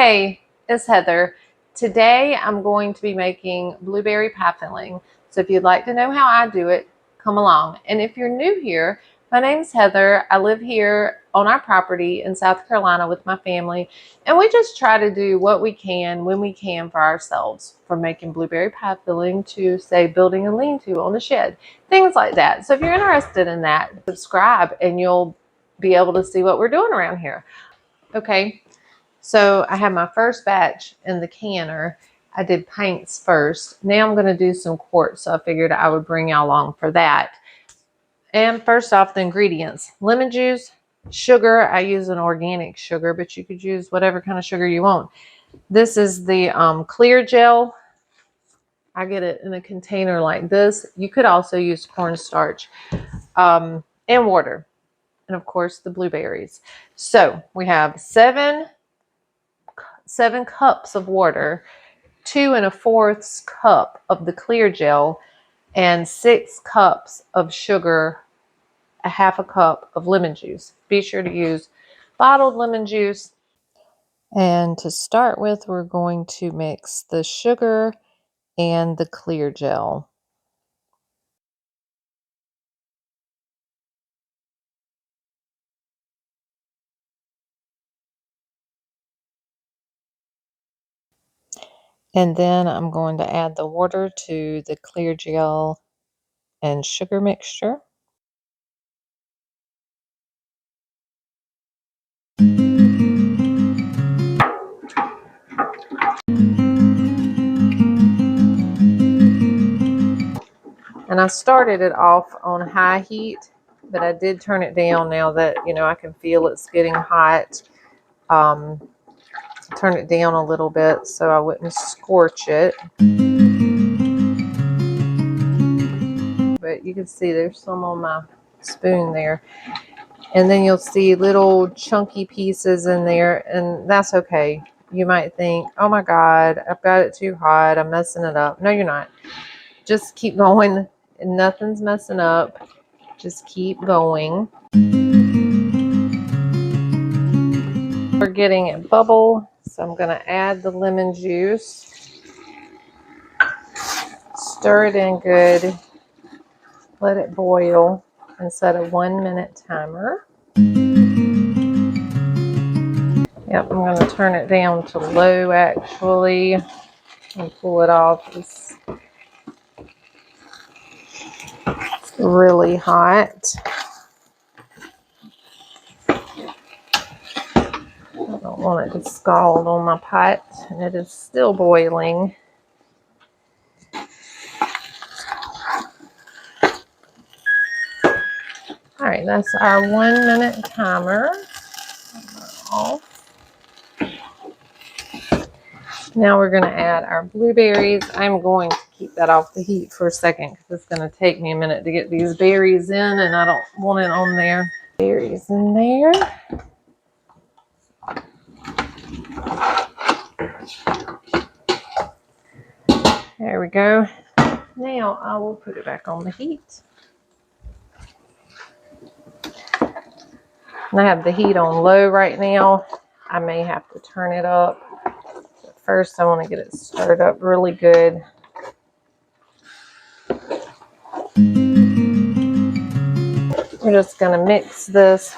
Hey, it's Heather. Today I'm going to be making blueberry pie filling. So if you'd like to know how I do it, come along. And if you're new here, my name's Heather. I live here on our property in South Carolina with my family. And we just try to do what we can when we can for ourselves, from making blueberry pie filling to, say, building a lean-to on a shed, things like that. So if you're interested in that, subscribe and you'll be able to see what we're doing around here. Okay. So I have my first batch in the canner. I did paints first. Now I'm going to do some quartz. So I figured I would bring y'all along for that. And first off, the ingredients: lemon juice, sugar. I use an organic sugar, but you could use whatever kind of sugar you want. This is the clear gel. I get it in a container like this. You could also use cornstarch and water. And of course, the blueberries. So we have seven cups of water, 2 1/4 cup of the clear gel, and 6 cups of sugar, a 1/2 cup of lemon juice. Be sure to use bottled lemon juice. And to start with, we're going to mix the sugar and the clear gel. And then I'm going to add the water to the clear gel and sugar mixture. And I started it off on high heat, but I did turn it down now that, I can feel it's getting hot. Turn it down a little bit so I wouldn't scorch it. But you can see there's some on my spoon there. And then you'll see little chunky pieces in there, and that's okay. You might think, oh my God, I've got it too hot, I'm messing it up. No, you're not. Just keep going. Nothing's messing up. Just keep going. We're getting it bubble, so I'm going to add the lemon juice. Stir it in good. Let it boil and set a 1-minute timer. Yep, I'm going to turn it down to low actually and pull it off. It's really hot. I don't want it to scald on my pot, and it is still boiling. All right, that's our 1-minute timer off. Now we're going to add our blueberries. I'm going to keep that off the heat for a second because it's going to take me a minute to get these berries in, and I don't want it on there. Berries in there. There we go. Now I will put it back on the heat. And I have the heat on low right now. I may have to turn it up. But first, I want to get it stirred up really good. We're just going to mix this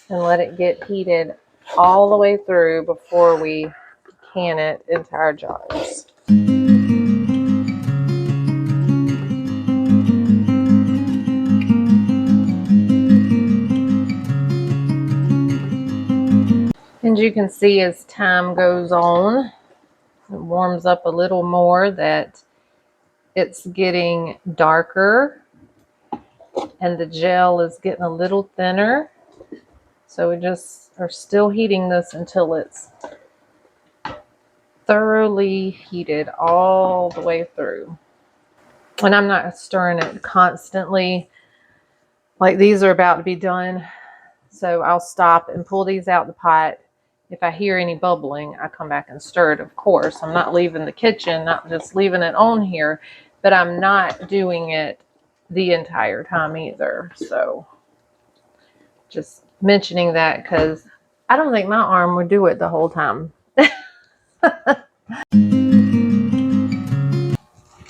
and let it get heated all the way through before we can it into our jars. And you can see as time goes on, it warms up a little more, that it's getting darker and the gel is getting a little thinner. So we just are still heating this until it's thoroughly heated all the way through. And I'm not stirring it constantly. Like, these are about to be done, so I'll stop and pull these out the pot. If I hear any bubbling, I come back and stir it, of course. I'm not leaving the kitchen, not just leaving it on here, but I'm not doing it the entire time either. So just mentioning that because I don't think my arm would do it the whole time.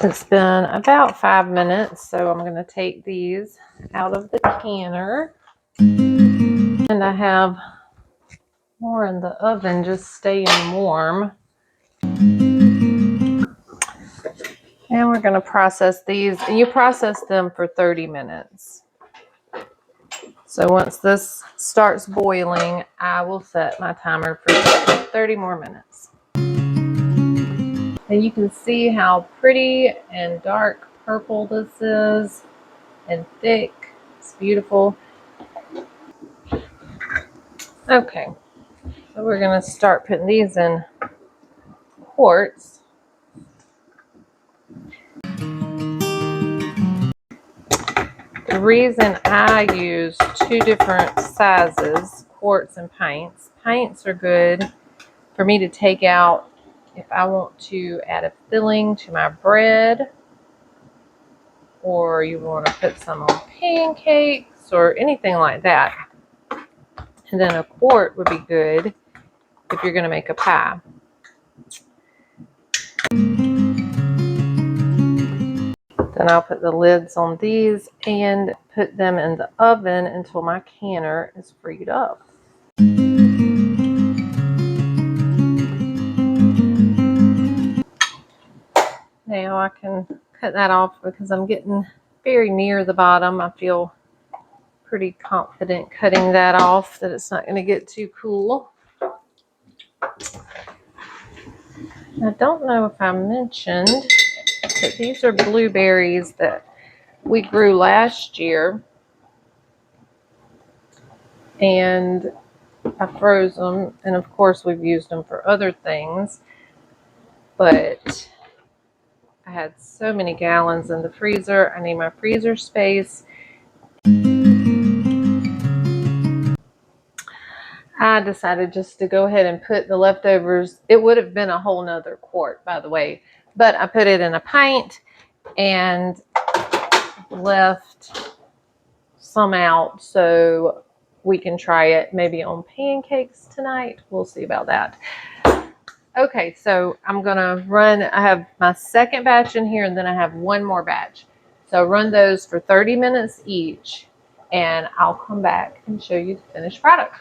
It's been about 5 minutes, so I'm going to take these out of the canner. And I have more in the oven just staying warm. And we're going to process these. And you process them for 30 minutes. So once this starts boiling, I will set my timer for 30 more minutes. And you can see how pretty and dark purple this is, and thick. It's beautiful. Okay, so we're going to start putting these in quarts. The reason I use two different sizes, quarts and pints. Pints are good for me to take out if I want to add a filling to my bread, or you want to put some on pancakes or anything like that. And then a quart would be good if you're going to make a pie. Then I'll put the lids on these and put them in the oven until my canner is freed up. Now I can cut that off because I'm getting very near the bottom. I feel pretty confident cutting that off, that it's not going to get too cool. I don't know if I mentioned that these are blueberries that we grew last year, and I froze them, and of course we've used them for other things, but I had so many gallons in the freezer. I need my freezer space. I decided just to go ahead and put the leftovers. It would have been a whole nother quart, by the way, but I put it in a pint and left some out so we can try it maybe on pancakes tonight. We'll see about that. Okay, so I'm gonna run, I have my second batch in here, and then I have one more batch. So run those for 30 minutes each, and I'll come back and show you the finished product.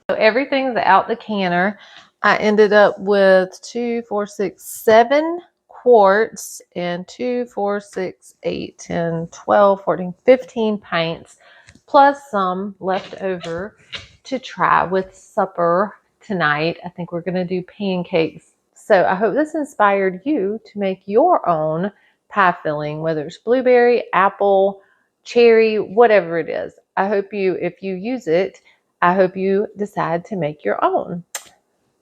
So everything's out the canner. I ended up with 2, 4, 6, 7 quarts and 2, 4, 6, 8, 10, 12, 14, 15 pints, plus some left over to try with supper tonight. I think we're going to do pancakes. So I hope this inspired you to make your own pie filling, whether it's blueberry, apple, cherry, whatever it is. I hope you, if you use it, I hope you decide to make your own.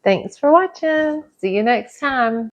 Thanks for watching. See you next time.